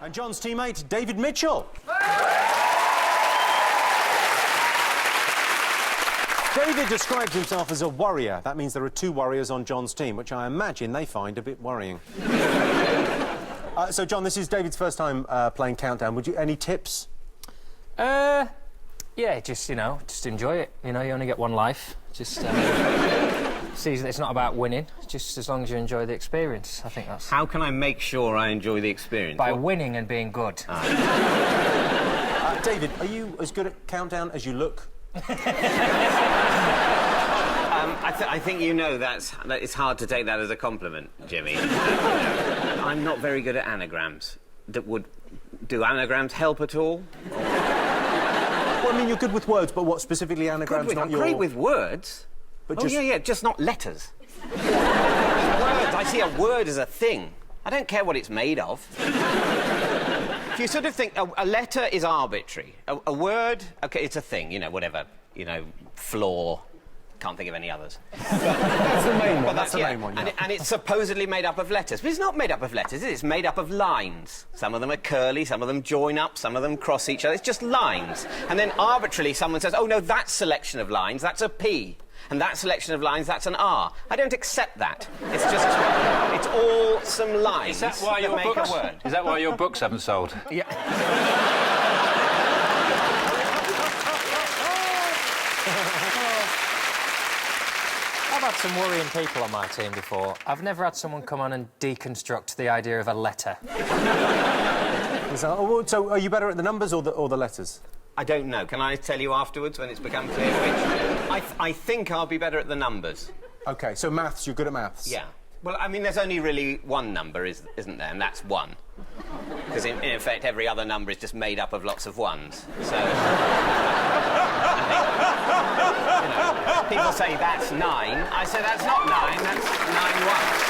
And John's teammate, David Mitchell. David describes himself as a warrior. That means there are 2 warriors on John's team, which I imagine they find a bit worrying. So, John, this is David's first time playing Countdown. Any tips? Yeah, just enjoy it. You only get one life. Just see that it's not about winning. Just as long as you enjoy the experience, I think that's... How can I make sure I enjoy the experience? By winning and being good. David, are you as good at Countdown as you look? I think that it's hard to take that as a compliment, Jimmy. I'm not very good at anagrams. Do anagrams help at all? Well, I mean, you're good with words, but what specifically anagrams? I'm great with words. But just not letters. Words. I see a word as a thing. I don't care what it's made of. If you sort of think a letter is arbitrary, a word, OK, it's a thing, whatever, floor. Can't think of any others. That's the main one. That's the main one. And it's supposedly made up of letters, but it's not made up of letters. It's made up of lines. Some of them are curly, some of them join up, some of them cross each other. It's just lines. And then arbitrarily someone says, "Oh no, that selection of lines, that's a P, and that selection of lines, that's an R." I don't accept that. It's just it's all some lines. Is that why your make books? A word. Is that why your books haven't sold? Yeah. I've had some worrying people on my team before. I've never had someone come on and deconstruct the idea of a letter. So, are you better at the numbers or the letters? I don't know. Can I tell you afterwards when it's become clear which? I think I'll be better at the numbers. OK, so maths, you're good at maths? Yeah. Well, I mean, there's only really one number, isn't there? And that's 1. Because, in effect, every other number is just made up of lots of ones. So... I think, people say that's 9. I say that's not 9, that's 9 ones.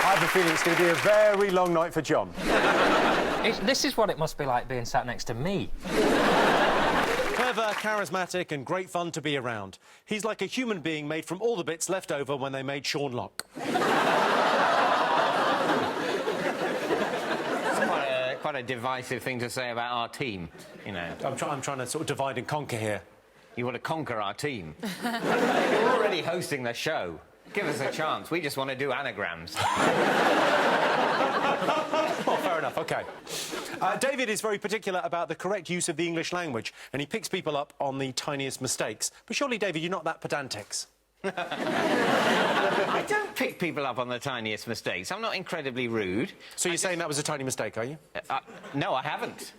I have a feeling it's going to be a very long night for John. This is what it must be like being sat next to me. Clever, charismatic and great fun to be around. He's like a human being made from all the bits left over when they made Sean Locke. It's quite a divisive thing to say about our team, I'm trying to sort of divide and conquer here. You want to conquer our team? You're already hosting the show. Give us a chance. We just want to do anagrams. Well, fair enough, OK. David is very particular about the correct use of the English language, and he picks people up on the tiniest mistakes. But surely, David, you're not that pedantic. I don't pick people up on the tiniest mistakes. I'm not incredibly rude. So you're saying that was a tiny mistake, are you? No, I haven't.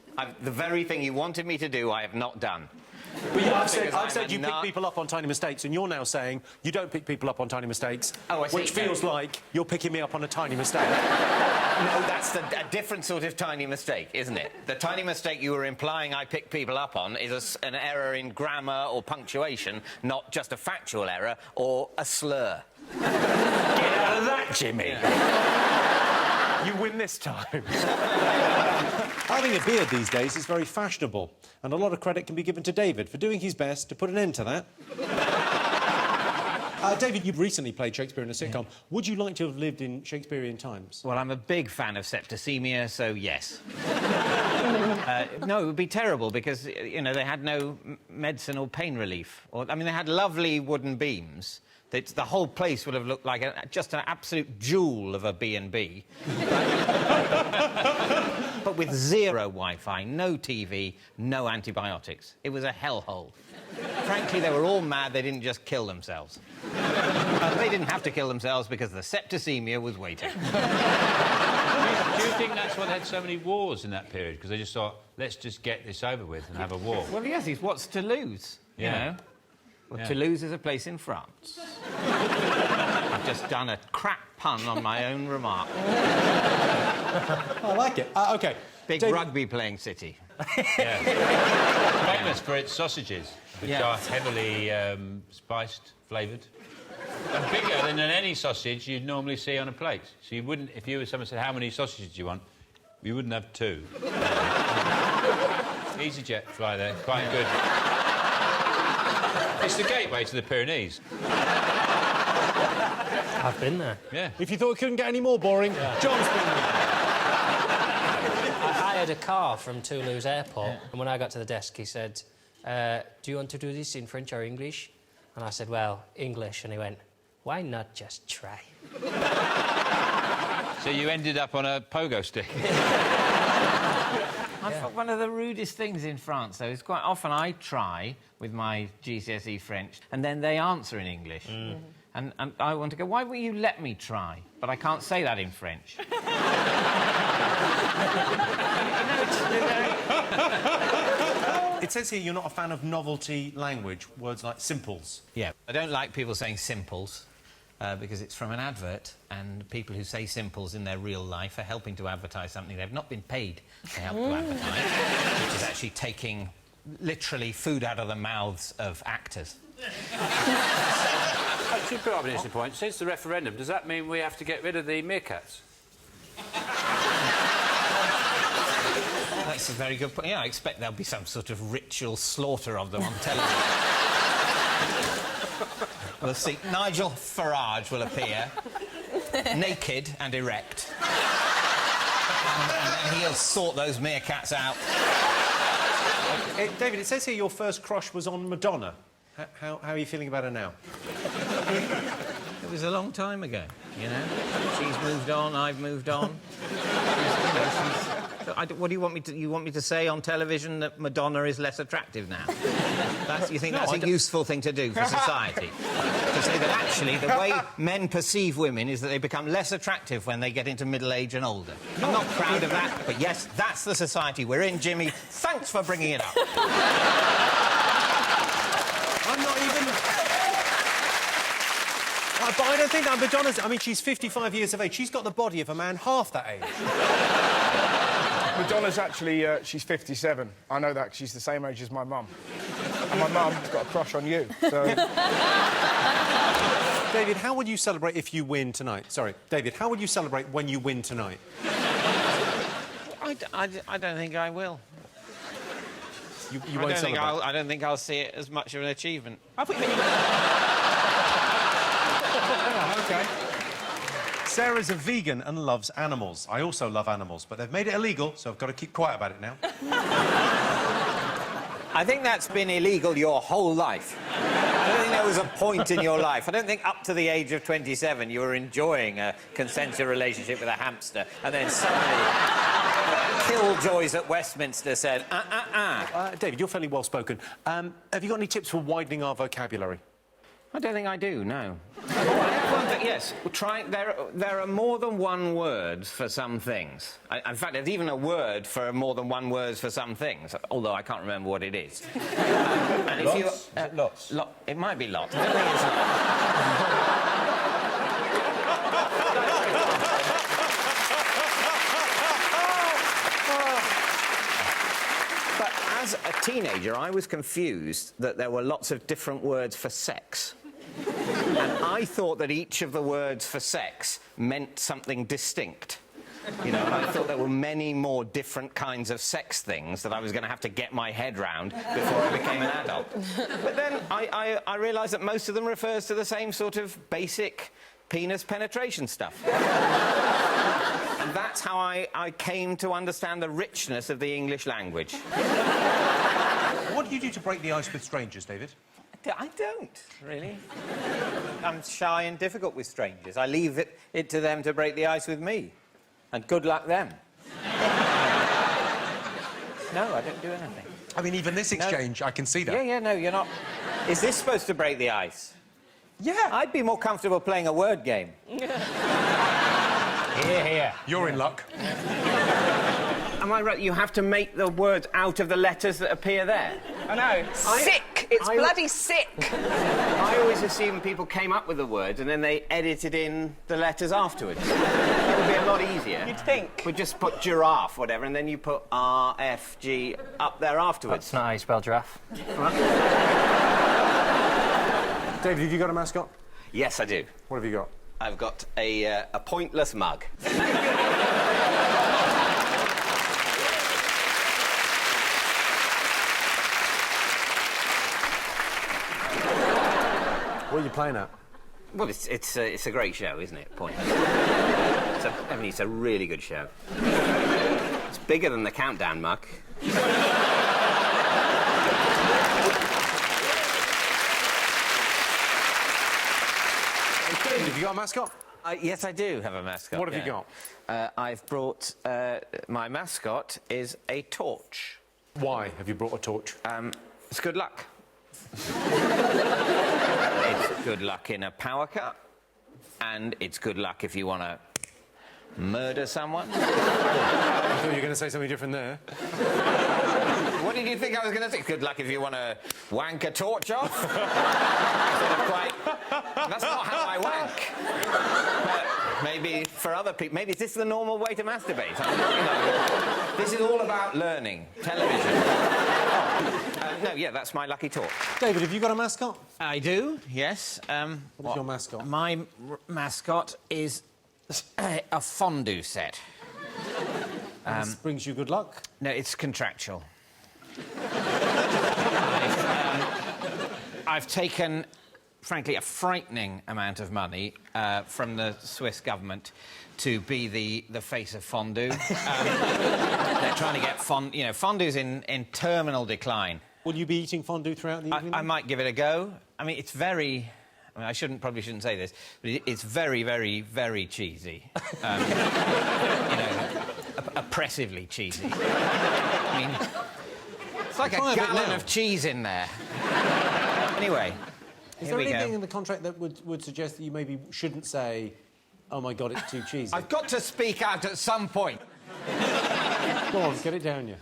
The very thing you wanted me to do, I have not done. But I've said you pick people up on tiny mistakes, and you're now saying you don't pick people up on tiny mistakes, which feels like you're picking me up on a tiny mistake. No, that's a different sort of tiny mistake, isn't it? The tiny mistake you were implying I pick people up on is an error in grammar or punctuation, not just a factual error or a slur. Get out of that, Jimmy. Yeah. You win this time. Having a beard these days is very fashionable, and a lot of credit can be given to David for doing his best to put an end to that. David, you've recently played Shakespeare in a sitcom. Yeah. Would you like to have lived in Shakespearean times? Well, I'm a big fan of septicemia, so yes. No, it would be terrible because, they had no medicine or pain relief. They had lovely wooden beams. The whole place would have looked like just an absolute jewel of a B&B. But with zero Wi-Fi, no TV, no antibiotics. It was a hellhole. Frankly, they were all mad they didn't just kill themselves. They didn't have to kill themselves because the septicemia was waiting. Do you think that's why they had so many wars in that period? Because they just thought, let's just get this over with and have a war. Well, yes, what's to lose, you know? Well, yeah. Toulouse is a place in France. I've just done a crap pun on my own remark. I like it. OK. Big rugby-playing city. Yeah. Famous for its sausages, which are heavily spiced, flavoured. And bigger than any sausage you'd normally see on a plate. So you wouldn't, if you were someone said, how many sausages do you want? You wouldn't have 2. EasyJet fly there, quite good. It's the gateway to the Pyrenees. I've been there. Yeah. If you thought it couldn't get any more boring, John's been there. I hired a car from Toulouse Airport, and when I got to the desk, he said, do you want to do this in French or English? And I said, well, English. And he went, why not just try? So you ended up on a pogo stick. I thought one of the rudest things in France, though, is quite often I try with my GCSE French, and then they answer in English. And I want to go, why won't you let me try? But I can't say that in French. It says here you're not a fan of novelty language, words like simples. Yeah, I don't like people saying simples, because it's from an advert, and people who say simples in their real life are helping to advertise something they've not been paid to help to advertise, which is actually taking, literally, food out of the mouths of actors. Actually, put up an interesting point. Since the referendum, does that mean we have to get rid of the meerkats? That's a very good point. Yeah, I expect there'll be some sort of ritual slaughter of them on television. We'll see. Nigel Farage will appear, naked and erect. And he'll sort those meerkats out. David, it says here your first crush was on Madonna. How are you feeling about her now? It was a long time ago, you know. She's moved on, I've moved on. What do you want me to... You want me to say on television that Madonna is less attractive now? You think that's a useful thing to do for society? To say that actually the way men perceive women is that they become less attractive when they get into middle age and older. I'm not proud of that, but yes, that's the society we're in, Jimmy. Thanks for bringing it up. I'm not even... But I don't think that Madonna's... I mean, she's 55 years of age. She's got the body of a man half that age. Madonna's actually, she's 57. I know that 'cause she's the same age as my mum. And my mum's got a crush on you, so... David, how would you celebrate if you win tonight? Sorry, David, how would you celebrate when you win tonight? I don't think I will. You won't celebrate? I don't think I'll see it as much of an achievement. OK. Sarah's a vegan and loves animals. I also love animals, but they've made it illegal, so I've got to keep quiet about it now. I think that's been illegal your whole life. I don't think there was a point in your life. I don't think up to the age of 27 you were enjoying a consensual relationship with a hamster, and then suddenly killjoys at Westminster said, David, you're fairly well-spoken. Have you got any tips for widening our vocabulary? I don't think I do, no. Yes, there are more than one word for some things. In fact, there's even a word for more than one word for some things, although I can't remember what it is. And if you... Is it lots? It might be lots. I don't think it's lots. But as a teenager, I was confused that there were lots of different words for sex. And I thought that each of the words for sex meant something distinct. You know, and I thought there were many more different kinds of sex things that I was going to have to get my head round before I became an adult. But then I realised that most of them refers to the same sort of basic penis penetration stuff. And that's how I came to understand the richness of the English language. What do you do to break the ice with strangers, David? I don't, really. I'm shy and difficult with strangers. I leave it to them to break the ice with me. And good luck them. No, I don't do anything. I mean, even this exchange, I can see that. Yeah, no, you're not... Is this supposed to break the ice? Yeah. I'd be more comfortable playing a word game. Here. You're in luck. Am I right? You have to make the words out of the letters that appear there? I know. Sick! It's bloody sick! I always assumed people came up with the words and then they edited in the letters afterwards. It would be a lot easier. You'd think. We'd just put giraffe, whatever, and then you put R, F, G up there afterwards. That's not how you spell giraffe. David, have you got a mascot? Yes, I do. What have you got? I've got a pointless mug. What are you playing at? Well, it's a great show, isn't it? Point. It's a really good show. It's bigger than the Countdown muck. David, have you got a mascot? Yes, I do have a mascot. What have you got? I've brought... my mascot is a torch. Why have you brought a torch? It's good luck. It's good luck in a power cut, and it's good luck if you want to murder someone. I thought you were going to say something different there. What did you think I was going to say? Good luck if you want to wank a torch off. That's not how I wank. But maybe for other people, maybe this is the normal way to masturbate. This is all about learning. Television. No, yeah, that's my lucky torch. David, have you got a mascot? I do, yes. What is your mascot? My mascot is a fondue set. This brings you good luck? No, it's contractual. I've taken, frankly, a frightening amount of money from the Swiss government to be the face of fondue. They're trying to get fondue's in terminal decline. Will you be eating fondue throughout the evening? I might give it a go. I mean, it's very... I mean, I probably shouldn't say this, but it's very, very, very cheesy. Oppressively cheesy. I mean, it's like a gallon of cheese in there. Anyway, is there anything in the contract that would suggest that you maybe shouldn't say, oh, my God, it's too cheesy? I've got to speak out at some point. Go on, get it down, you.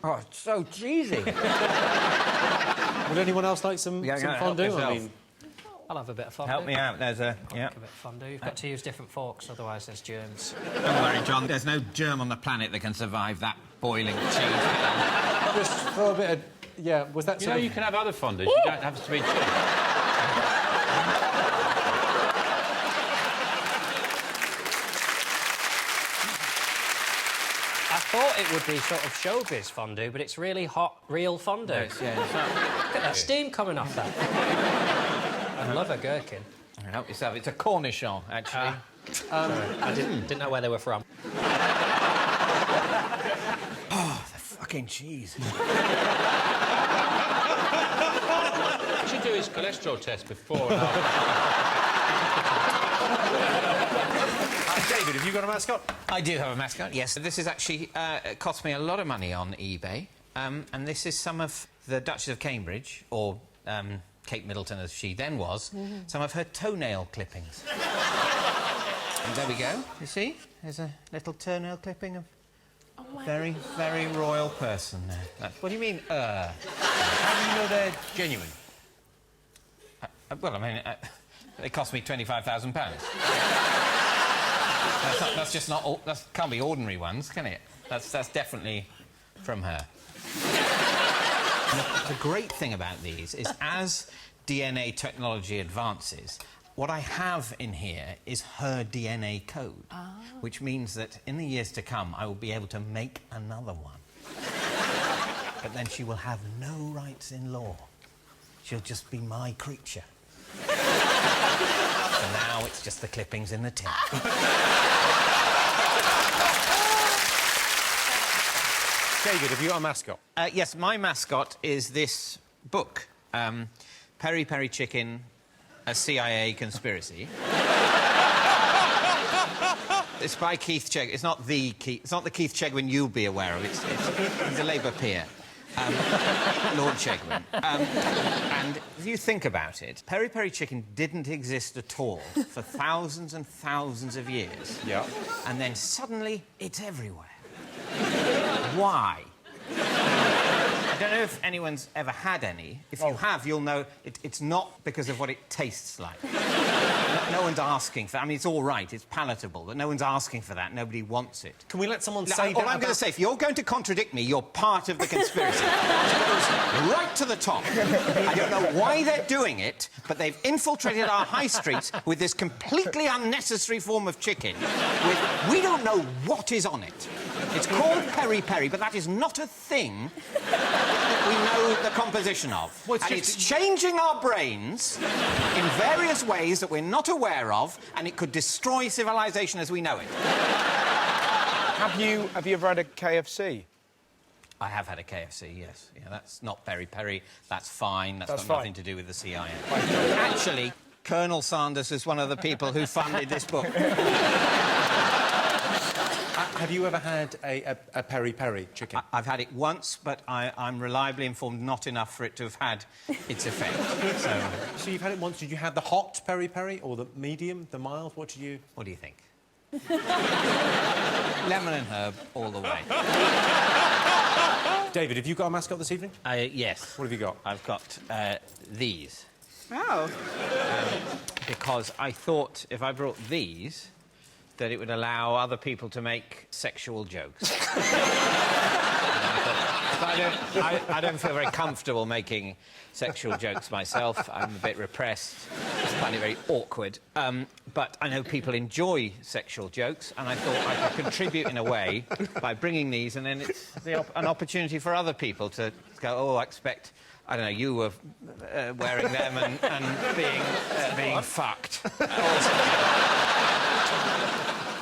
Oh, it's so cheesy. Would anyone else like some fondue? I mean, I'll have a bit of fondue. Help me out. There's a... Yeah. A bit of fondue. You've got to use different forks, otherwise there's germs. Don't worry, John. There's no germ on the planet that can survive that boiling cheese. Just throw a bit of... Yeah, was that... You can have other fondues. You don't have to be cheese. I thought it would be sort of showbiz fondue, but it's really hot, real fondue. It's not... Look at that steam coming off that. I love a gherkin. Help yourself. It's a cornichon, actually. I didn't know where they were from. Oh, the fucking cheese. You should do his cholesterol test before and after. David, have you got a mascot? I do have a mascot, yes. This is actually... it cost me a lot of money on eBay. And this is some of the Duchess of Cambridge, or Kate Middleton as she then was, some of her toenail clippings. And there we go. You see? There's a little toenail clipping of a very, very royal person there. What do you mean, How do you know they're genuine? Well, I mean, they cost me £25,000. That's just not... That can't be ordinary ones, can it? That's definitely from her. The great thing about these is, as DNA technology advances, what I have in here is her DNA code, which means that in the years to come, I will be able to make another one. But then she will have no rights in law. She'll just be my creature. So now it's just the clippings in the tin. David, have you got a mascot? Yes, my mascot is this book, Peri Peri Chicken, a CIA Conspiracy. It's by Keith Chegwin. It's not the Keith Chegwin you'll be aware of. He's a Labour peer. Lord Chegwin. And if you think about it, Peri Peri Chicken didn't exist at all for thousands and thousands of years. Yeah. And then suddenly, it's everywhere. Why? I don't know if anyone's ever had any. If you have, you'll know it's not because of what it tastes like. No one's asking for... I mean, it's all right, it's palatable, but no one's asking for that. Nobody wants it. Can we let someone say that? All I'm going to say, if you're going to contradict me, you're part of the conspiracy. It goes right to the top. I don't know why they're doing it, but they've infiltrated our high streets with this completely unnecessary form of chicken. We don't know what is on it. It's called Peri Peri, but that is not a thing. we know the composition of. Well, and it's changing our brains in various ways that we're not aware of, and it could destroy civilization as we know it. Have you ever had a KFC? I have had a KFC, yes. Yeah, that's not peri-peri. That's fine. That's got fine. nothing to do with the CIA. Actually, Colonel Sanders is one of the people who funded this book. Have you ever had a peri-peri chicken? I've had it once, but I'm reliably informed not enough for it to have had its effect. So you've had it once. Did you have the hot peri-peri or the medium, the mild? What do you think? Lemon and herb all the way. David, have you got a mascot this evening? Yes. What have you got? I've got these. Oh. Because I thought if I brought these, that it would allow other people to make sexual jokes. I don't feel very comfortable making sexual jokes myself. I'm a bit repressed. I find it very awkward. But I know people enjoy sexual jokes, and I thought I could contribute in a way by bringing these, and then it's an opportunity for other people to go, oh, I expect... I don't know, you were wearing them and being fucked.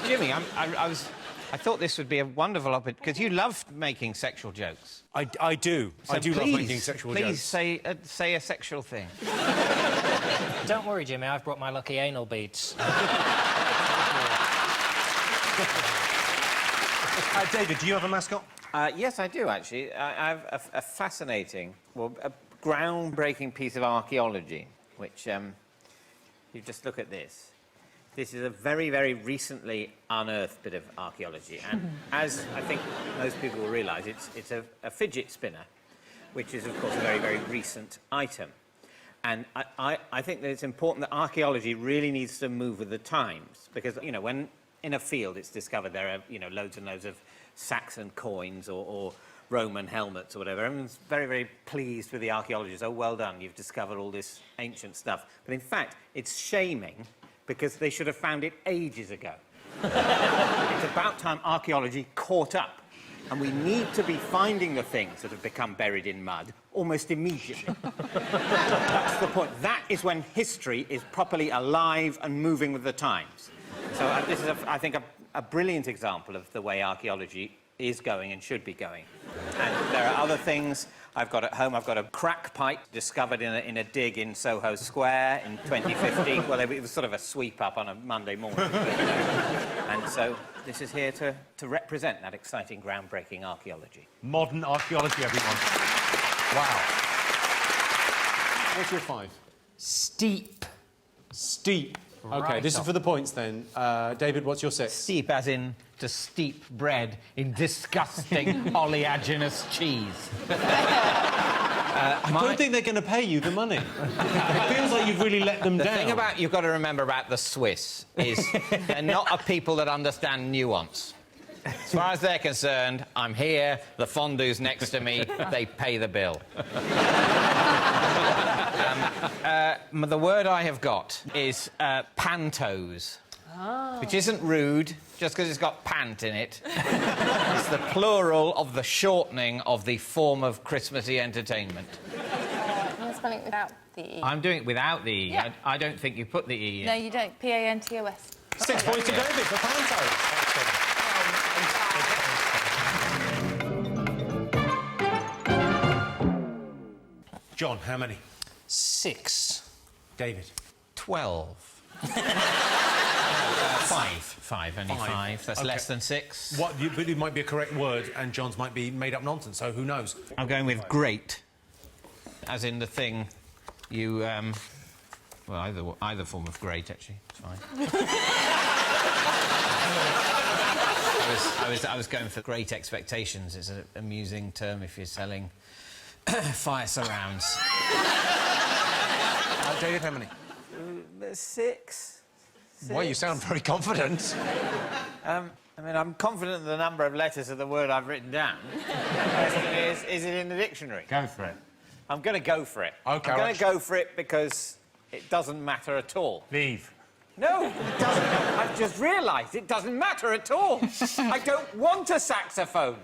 Jimmy, I thought this would be a wonderful opportunity, because you love making sexual jokes. I do. So I do love making sexual jokes. Please say a sexual thing. Don't worry, Jimmy, I've brought my lucky anal beads. David, do you have a mascot? Yes, I do, actually. I have a fascinating, well, a groundbreaking piece of archaeology, which, you just look at this. This is a very, very recently unearthed bit of archaeology, and as I think most people will realise, it's a fidget spinner, which is, of course, a very, very recent item. And I think that it's important that archaeology really needs to move with the times, because, you know, when in a field it's discovered there are, you know, loads and loads of Saxon coins or Roman helmets or whatever, everyone's very, very pleased with the archaeologists. Oh, well done, you've discovered all this ancient stuff. But in fact, it's shaming, because they should have found it ages ago. It's about time archaeology caught up, and we need to be finding the things that have become buried in mud almost immediately. That's the point. That is when history is properly alive and moving with the times. So this is, I think, a brilliant example of the way archaeology is going and should be going. And there are other things I've got at home. I've got a crack pipe discovered in a dig in Soho Square in 2015. Well, it was sort of a sweep-up on a Monday morning. But, and so this is here to represent that exciting, groundbreaking archaeology. Modern archaeology, everyone. Wow. What's your 5? Steep. Steep. OK, Right this is for the points, then. David, what's your 6? Steep as in to steep bread in disgusting oleaginous cheese. I don't think they're going to pay you the money. It feels like you've really let them down. The thing you've got to remember about the Swiss is they're not a people that understand nuance. As far as they're concerned, I'm here, the fondue's next to me, they pay the bill. The word I have got is pantos, which isn't rude, just because it's got pant in it. It's the plural of the shortening of the form of Christmassy entertainment. I'm spelling it without the E. I'm doing it without the E. Yeah. I don't think you put the E in. No, you don't. P-A-N-T-O-S. 6 points to David for panto. John, how many? 6. David? 12. 5. Only 5. That's Okay. less than 6. But it might be a correct word, and John's might be made-up nonsense, so who knows? I'm going with great, as in the thing you, well, either form of great, actually. It's fine. I was going for great expectations. It's an amusing term if you're selling fire surrounds. David, how many? 6. Well, you sound very confident. I mean, I'm confident in the number of letters of the word I've written down. The question is it in the dictionary? Go for it. I'm going to go for it. OK. I'm going to go for it because it doesn't matter at all. Leave. No, it doesn't. I've just realised it doesn't matter at all. I don't want a saxophone.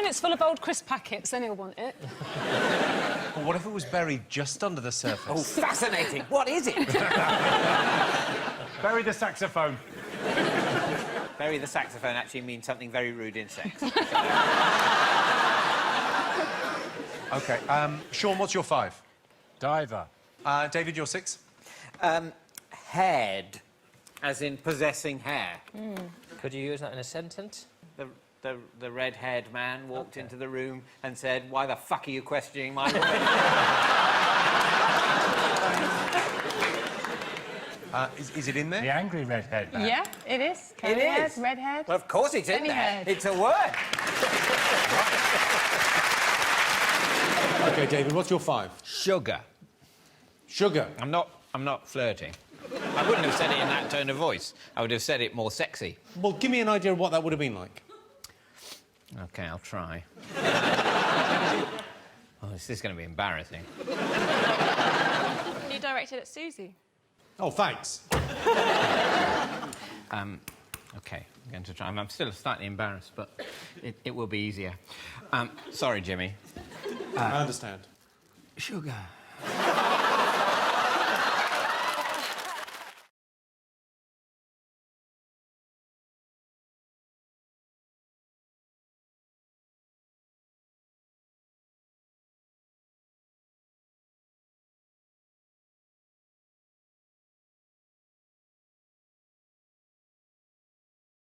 it's full of old crisp packets, then he'll want it. Well, what if it was buried just under the surface? Oh, fascinating. What is it? Bury the saxophone. Bury the saxophone actually means something very rude in sex. OK, Sean, what's your 5? Diver. David, your 6? Head, as in possessing hair. Could you use that in a sentence? The red-haired man walked into the room and said, "Why the fuck are you questioning my wife?" Is it in there? The angry redhead man. Yeah, it is. It is. Redhead. Well, of course it's in Any there. head. It's a word. OK, David, what's your 5? Sugar. Sugar. I'm not flirting. I wouldn't have said it in that tone of voice. I would have said it more sexy. Well, give me an idea of what that would have been like. OK, I'll try. Oh, this is going to be embarrassing. You directed at Susie. Oh, thanks. OK, I'm going to try. I'm still slightly embarrassed, but it will be easier. Sorry, Jimmy. I understand. Sugar.